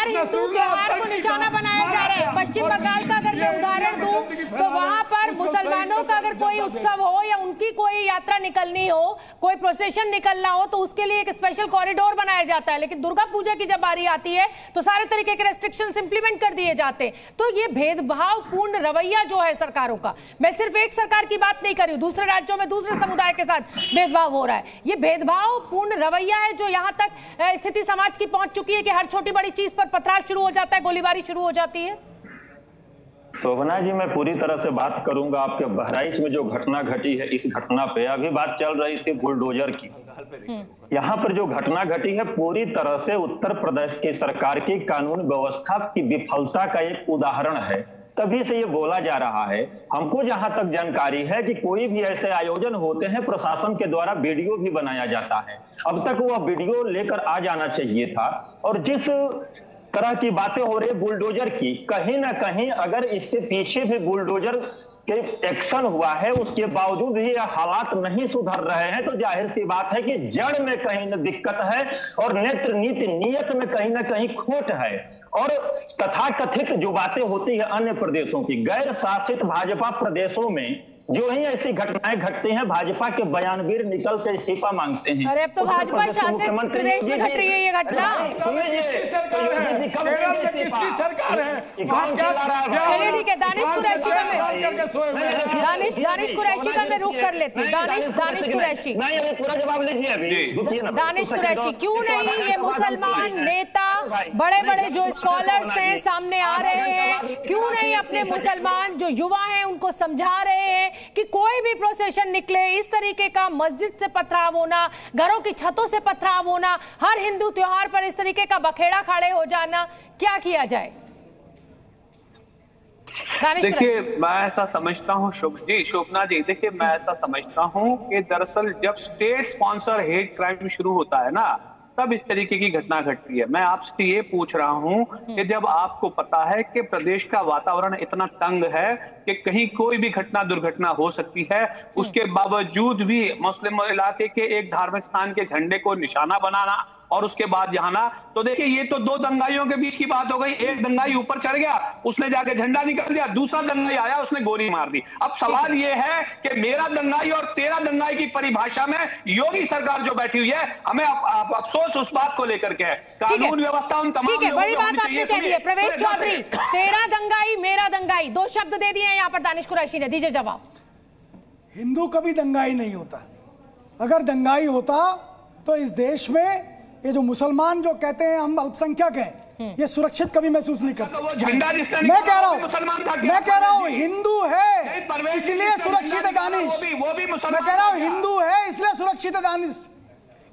हर हिंदू त्योहार को निशाना बनाया जा रहा है। पश्चिम बंगाल का अगर मैं उदाहरण दूं तो वहां पर मुसलमानों का अगर कोई उत्सव हो या उनकी कोई यात्रा निकलनी हो, कोई प्रोसेशन निकलना हो, तो उसके लिए एक स्पेशल कॉरिडोर बनाया जाता है। लेकिन दुर्गा पूजा की जब बारी आती है तो सारे तरीके के रेस्ट्रिक्शंस इंप्लीमेंट कर दिए जाते हैं। तो ये भेदभावपूर्ण रवैया जो है सरकारों का, मैं सिर्फ एक सरकार की बात नहीं कर रही हूं, दूसरे राज्यों में दूसरे समुदाय के साथ भेदभाव हो रहा है। ये भेदभावपूर्ण रवैया है जो यहां तक स्थिति समाज की पहुंच चुकी है कि हर छोटी बड़ी चीज पर पथराव शुरू हो जाता है, गोलीबारी शुरू हो जाती है। शोभना जी, मैं पूरी तरह से बात करूंगा। आपके बहराइच में जो घटना घटी है, इस घटना पे अभी बात चल रही थी बुलडोजर की। यहाँ पर जो घटना घटी है पूरी तरह से उत्तर प्रदेश की सरकार की कानून व्यवस्था की विफलता का एक उदाहरण है। तभी से ये बोला जा रहा है। हमको जहां तक जानकारी है कि कोई भी ऐसे आयोजन होते हैं, प्रशासन के द्वारा वीडियो भी बनाया जाता है। अब तक वह वीडियो लेकर आ जाना चाहिए था। और जिस तरह की बातें हो रही बुलडोजर की, कहीं ना कहीं अगर इससे पीछे भी बुलडोजर के एक्शन हुआ है, उसके बावजूद भी यह हालात नहीं सुधर रहे हैं, तो जाहिर सी बात है कि जड़ में कहीं न दिक्कत है और नेत्र नीति नियत में कहीं ना कहीं खोट है। और तथाकथित जो बातें होती है अन्य प्रदेशों की, गैर शासित भाजपा प्रदेशों में जो ही ऐसी घटनाएं घटती हैं, भाजपा के बयानवीर निकल के इस्तीफा मांगते हैं। अरे अब तो भाजपा शासित प्रदेश में घट रही है ये घटना। चलिए ठीक है, दानिश कुरैशी का मैं रुख कर लेती हूँ। दानिश कुरैशी, पूरा जवाब लीजिए अभी। दानिश कुरैशी, क्यों नहीं ये मुसलमान नेता, बड़े बड़े जो स्कॉलर्स हैं सामने आ रहे हैं, क्यों नहीं अपने मुसलमान जो युवा हैं उनको समझा रहे हैं कि कोई भी प्रोसेशन निकले, इस तरीके का मस्जिद से पथराव होना, घरों की छतों से पथराव होना, हर हिंदू त्योहार पर इस तरीके का बखेड़ा खड़े हो जाना, क्या किया जाए? देखिए, मैं ऐसा समझता हूँ शोभना जी, देखिए मैं ऐसा समझता हूँ कि दरअसल जब स्टेट स्पॉन्सर हेट क्राइम शुरू होता है ना, तब इस तरीके की घटना घटती है। मैं आपसे ये पूछ रहा हूं कि जब आपको पता है कि प्रदेश का वातावरण इतना तंग है कि कहीं कोई भी घटना दुर्घटना हो सकती है, उसके बावजूद भी मुस्लिम इलाके के एक धार्मिक स्थान के झंडे को निशाना बनाना और उसके बाद जाना, तो देखिए ये तो दो दंगाइयों के बीच की बात हो गई। एक दंगाई ऊपर चढ़ गया, उसने जाके झंडा निकाल दिया, दूसरा दंगाई आया, उसने गोली मार दी। अब सवाल ये है कि मेरा दंगाई और तेरा दंगाई की परिभाषा में योगी सरकार जो बैठी हुई है, हमें अफसोस उस बात को लेकर के है। कानून व्यवस्था उन तमाम ठीक है, बड़ी बात आपने कह दी है। प्रवेश चौधरी, तेरा दंगाई मेरा दंगाई, दो शब्द दे दिए यहाँ पर दानिश कुरैशी ने, दीजिए जवाब। हिंदू कभी दंगाई नहीं होता। अगर दंगाई होता तो इस देश में ये जो मुसलमान जो कहते हैं हम अल्पसंख्यक हैं, ये सुरक्षित कभी महसूस नहीं करते। मैं कह रहा हूँ हिंदू है इसलिए सुरक्षित है दानिश। मैं कह रहा हूँ हिंदू है इसलिए सुरक्षित है दानिश।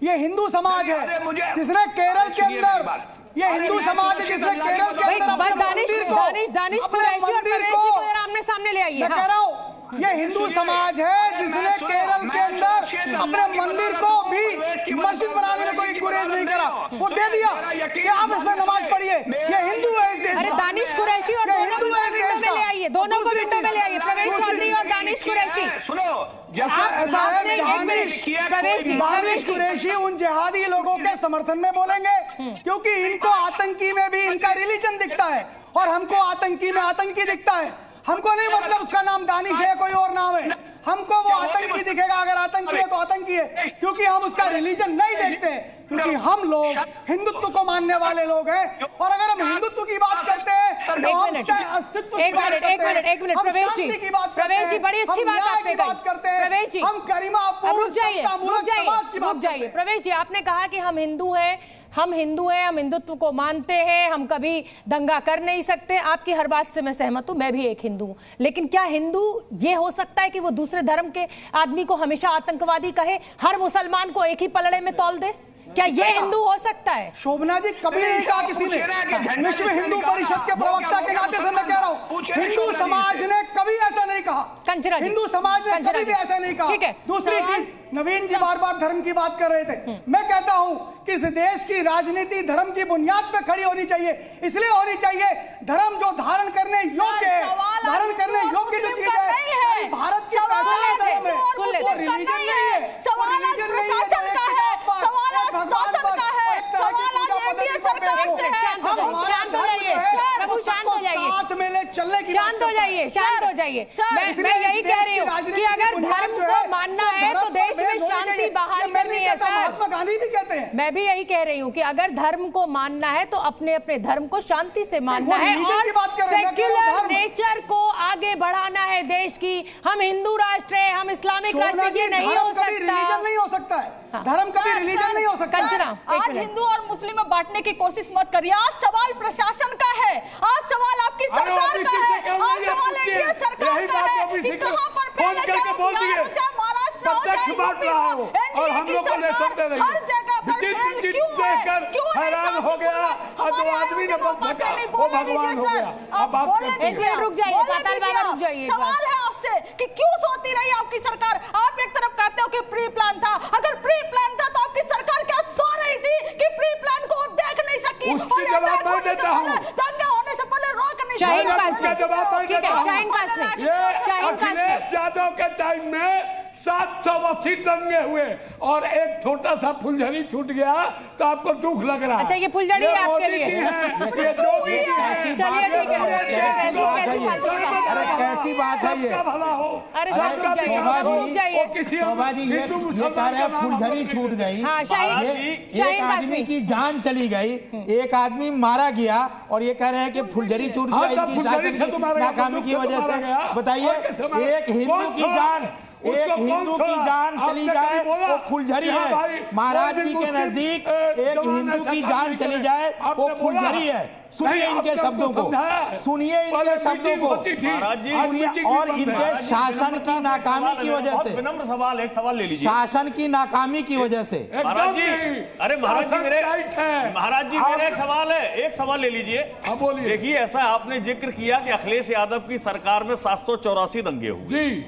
ये हिंदू समाज है जिसने केरल के अंदर, ये हिंदू समाज है जिसने केरल के अंदर दानिश कुरैशी और प्रवेश जी को आमने सामने ले आइए। मैं कह रहा हूँ ये हिंदू समाज है जिसने केरल के अंदर अपने मंदिर को भी मस्जिद बनाने में कोई गुरेज नहीं करा, वो दे दिया कि आप इसमें नमाज पढ़िए। ये हिंदू है इस देश का। अरे दानिश कुरैशी और दोनों को विंडो में ले आइए, दोनों को विंडो में ले आइए, प्रवेश चौधरी और दानिश कुरैशी। ऐसा है दानिश कुरैशी उन जिहादी लोगों के समर्थन में बोलेंगे क्योंकि इनको आतंकी में भी इनका रिलीजन दिखता है और हमको आतंकी में आतंकी दिखता है। हमको नहीं मतलब उसका नाम दानिश है कोई और नाम है, हमको वो आतंकी दिखेगा। अगर आतंकी है तो आतंकी है, क्योंकि हम उसका रिलीजन नहीं देखते हैं, क्योंकि हम लोग हिंदुत्व को मानने वाले लोग हैं। और अगर हम हिंदुत्व की बात करते हैं तो हम अस्तित्व की बात करते हैं, प्रवेश जी बड़ी अच्छी बात आपने कही। प्रवेश जी हम गरिमा रुक जाइए। प्रवेश जी, आपने कहा कि हम हिंदू हैं, हम हिंदुत्व को मानते हैं, हम कभी दंगा कर नहीं सकते। आपकी हर बात से मैं सहमत हूं, मैं भी एक हिंदू हूं। लेकिन क्या हिंदू ये हो सकता है कि वो दूसरे धर्म के आदमी को हमेशा आतंकवादी कहे, हर मुसलमान को एक ही पलड़े में तौल दे? क्या ये हिंदू हो सकता है? शोभना जी, कभी नहीं कहा किसी ने। विश्व हिंदू परिषद के प्रवक्ता के नाते से मैं कह रहा हूँ हिंदू समाज ने कभी ऐसा नहीं कहा। हिंदू समाज ने कभी भी ऐसा नहीं कहा। ठीक है, दूसरी चीज, नवीन जी बार बार धर्म की बात कर रहे थे। मैं कहता हूं कि इस देश की राजनीति धर्म की बुनियाद पे खड़ी होनी चाहिए। इसलिए होनी चाहिए धर्म जो धारण करने योग्य है, धारण करने योग्य जो चीज है, भारत की पहचान धर्म है, वो रिलीजन नहीं है, सवाल प्रशासन का है, सवाल शासन का है, सवाल एनडीए सरकार से है। शांत हो जाइए, शांत हो जाइए। मैं यही कह रही हूँ कि अगर धर्म को मानना है तो देश में शांति बहाल करनी है सर। महात्मा गांधी भी कहते हैं। मैं भी यही कह रही हूँ कि अगर धर्म को मानना है तो अपने अपने धर्म को शांति से मानना है और सेक्युलर नेचर को आगे बढ़ाना है देश की। हम हिंदू राष्ट्र है, हम इस्लामिक राष्ट्र, ये नहीं हो सकता। रिलीजन नहीं हो सकता है, धर्म कभी रिलीजन नहीं हो सकता। आज हिंदू और मुस्लिम में बांटने की कोशिश मत करिए। आज सवाल प्रशासन का है, आज सवाल आपकी सरकार का है, आज सवाल एनडीए सरकार का है कि कहां पर फैले, चाहे महाराष्ट्र हो चाहे यूपी हो, और हम लोग को ले सकते नहीं। हर जगह पर क्यों हैरान हो गया। दो आदमी ने वो भगवान हो गया। अब आप रुक जाइए, पाताल बाबा रुक जाइए। सवाल है आपसे कि क्यों सोती रही आपकी सरकार? आप एक तरफ कहते हो कि प्री प्लान था, अगर प्री प्लान था तो आपकी सरकार क्या सो रही थी कि प्री प्लान को आप देख नहीं सकी? उसकी जवाब मैं देता हूं। दंगा होने से पहले रोक नहीं शाहीन सकी। कासमी, ठीक है, शाहीन कासमी, शाहीन कासमी। अखिलेश यादव के टाइम में 780 दंगे हुए और एक छोटा सा फुलझड़ी छूट गया तो आपको दुख लग रहा है। अच्छा, ये फुलझड़ी है आपके लिए। ये जो भी है, चलिए ठीक है। अरे कैसी बात है ये? भला हो। अरे रुक जाइए। शोभा जी ये कह रहे हैं फुलझड़ी छूट गई, एक आदमी की जान चली गई, एक आदमी मारा गया और ये कह रहे हैं कि फुलझड़ी छूट गई इनकी शासन की नाकामी की वजह से। बताइए, एक हिंदू की जान, एक हिंदू की जान चली जाए वो फुलझड़ी है। महाराज जी के नजदीक एक हिंदू की जान चली जाए वो फुलझड़ी है। सुनिए इनके शब्दों को, सुनिए इनके शब्दों को, सुनिए। और इनके शासन की नाकामी की वजह से, विनम्र सवाल, एक सवाल ले लीजिए। शासन की नाकामी की वजह से। महाराज जी, अरे महाराज जी मेरे एक सवाल है, एक सवाल ले लीजिए। देखिए, ऐसा आपने जिक्र किया कि अखिलेश यादव की सरकार में 784 दंगे हुए।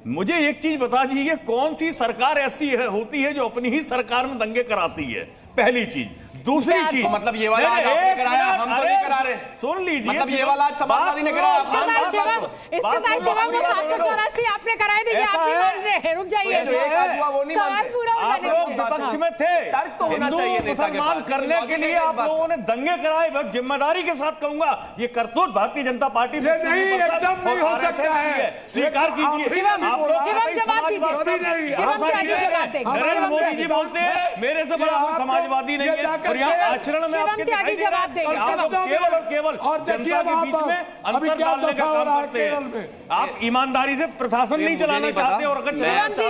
मुझे एक चीज बता दीजिए, कौन सी सरकार ऐसी होती है जो अपनी ही सरकार में दंगे कराती है? पहली चीज। दूसरी चीज, मतलब ये वाला आज आपने कराया, हम तो नहीं करा रहे। सुन लीजिए, मतलब ये वाला आज समाजवादी ने कराया, इसके साथ शिवम को 784 आपने कराए थे, आप भी मान रहे हैं। रुक जाइए, सवाल पूरा हो जाने दीजिए। विपक्ष में थे, तर्क तो होना चाहिए मुसलमान करने के लिए आप लोगों ने दंगे कराए। बहुत जिम्मेदारी के साथ कहूंगा, ये करतूत भारतीय जनता पार्टी नहीं हो सकता है, स्वीकार कीजिए। शिवम जवाब दीजिए। नरेंद्र मोदी जी बोलते हैं मेरे से बड़ा कोई समाजवादी नहीं है, और यहाँ आचरण में आपके जवाब देंगे। आप केवल और केवल जनता के बीच में अंतर डालने का काम करते हैं। आप ईमानदारी से प्रशासन नहीं चलाना चाहते, और अगर तो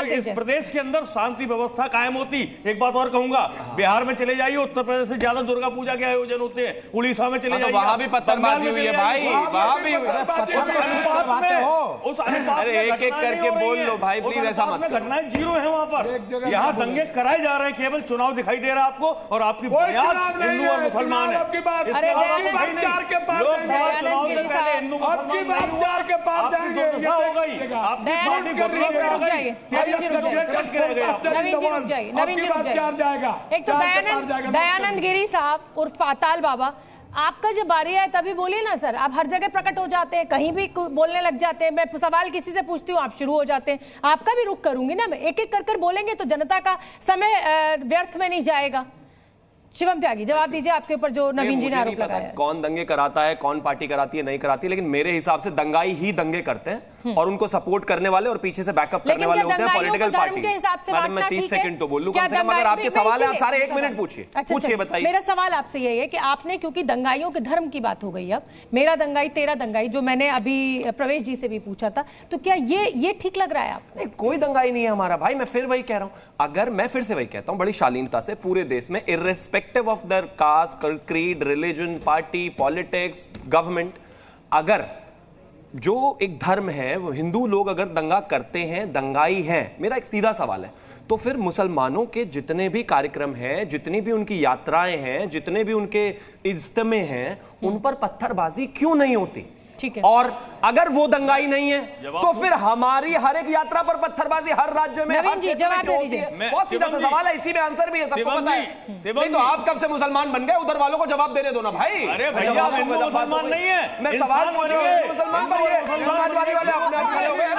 इस प्रदेश के अंदर शांति व्यवस्था कायम होती। एक बात और कहूंगा, बिहार में चले जाइए, उत्तर प्रदेश से ज्यादा दुर्गा पूजा के आयोजन होते हैं। उड़ीसा में चले जाइए, वहां भी पत्थरबाजी हुई है भाई, वहां भी। उस अनुपात एक एक करके बोल लो भाई, प्लीज ऐसा मत। घटनाएं जीरो है वहां पर। यहाँ दंगे कराए जा रहे हैं, केवल चुनाव दिखाई दे रहा है आपको, और आपकी बुनियाद हिंदू और मुसलमान है। लोकसभा चुनाव से पहले हिंदू एक तो दयानंद गिरी साहब उर्फ पाताल बाबा, आपका जब बारी है तभी बोलिए ना सर। आप हर जगह प्रकट हो जाते हैं, कहीं भी बोलने लग जाते हैं। मैं सवाल किसी से पूछती हूँ, आप शुरू हो जाते हैं। आपका भी रुख करूंगी ना मैं, एक एक कर बोलेंगे तो जनता का समय व्यर्थ में नहीं जाएगा। शिवम त्यागी, जवाब दीजिए आपके ऊपर जो नवीन जी ने आरोप लगाया। कौन दंगे कराता है, कौन पार्टी कराती है, नहीं कराती, लेकिन मेरे हिसाब से दंगाई ही दंगे करते हैं, और उनको सपोर्ट करने वाले और पीछे से बैकअप करने वाले होते हैं पॉलिटिकल पार्टी। मैडम मैं 30 सेकंड तो बोल लूं कम से कम, अगर आपके सवाल है आप सारे 1 मिनट पूछिए। पूछिए, बताइए। मेरा सवाल आपसे यही है कि आपने, क्योंकि दंगाइयों के धर्म की बात हो गई, अब मेरा दंगाई तेरा दंगाई, जो मैंने अभी प्रवेश जी से भी पूछा था, तो क्या ये ठीक लग रहा है आपको? कोई दंगाई नहीं है हमारा भाई, मैं फिर वही कह रहा हूं। अगर मैं फिर से वही कहता हूं बड़ी शालीनता से, पूरे देश में irrespective of the caste, creed, religion, party, politics, government, अगर जो एक धर्म है वो हिंदू लोग अगर दंगा करते हैं, दंगाई हैं, मेरा एक सीधा सवाल है, तो फिर मुसलमानों के जितने भी कार्यक्रम हैं, जितनी भी उनकी यात्राएं हैं, जितने भी उनके इज्तिमे हैं, उन पर पत्थरबाजी क्यों नहीं होती? ठीक है। और अगर वो दंगाई नहीं है तो फिर हमारी हर एक यात्रा पर पत्थरबाजी हर राज्य में, नवीन जी जवाब दे दीजिए। बहुत सीधा सा सवाल है, इसी में आंसर भी है, सबको पता है। नहीं तो आप कब से मुसलमान बन गए? उधर वालों को जवाब देने दो ना भाई। अरे भैया, मुसलमान नहीं है, मैं सवाल पूछ रहा हूं, मुसलमान बनिए, समाजवादी वाले अपने आप खड़े हुए हैं,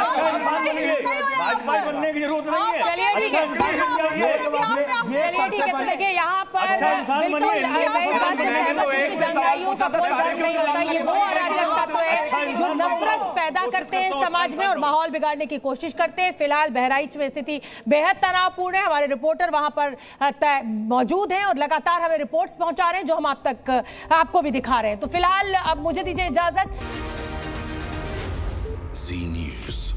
भाजपा बनने की जरूरत नहीं है। चलिए ठीक है, देखिए यहाँ पर बिल्कुल दंगाइयों का कोई डर नहीं होता, ये वो अराजकता तो है नफरत पैदा करते हैं समाज में और माहौल बिगाड़ने की कोशिश करते हैं। फिलहाल बहराइच में स्थिति बेहद तनावपूर्ण है। हमारे रिपोर्टर वहां पर मौजूद हैं और लगातार हमें रिपोर्ट्स पहुंचा रहे हैं जो हम आप तक आपको भी दिखा रहे हैं। तो फिलहाल अब मुझे दीजिए इजाजत। जी न्यूज़।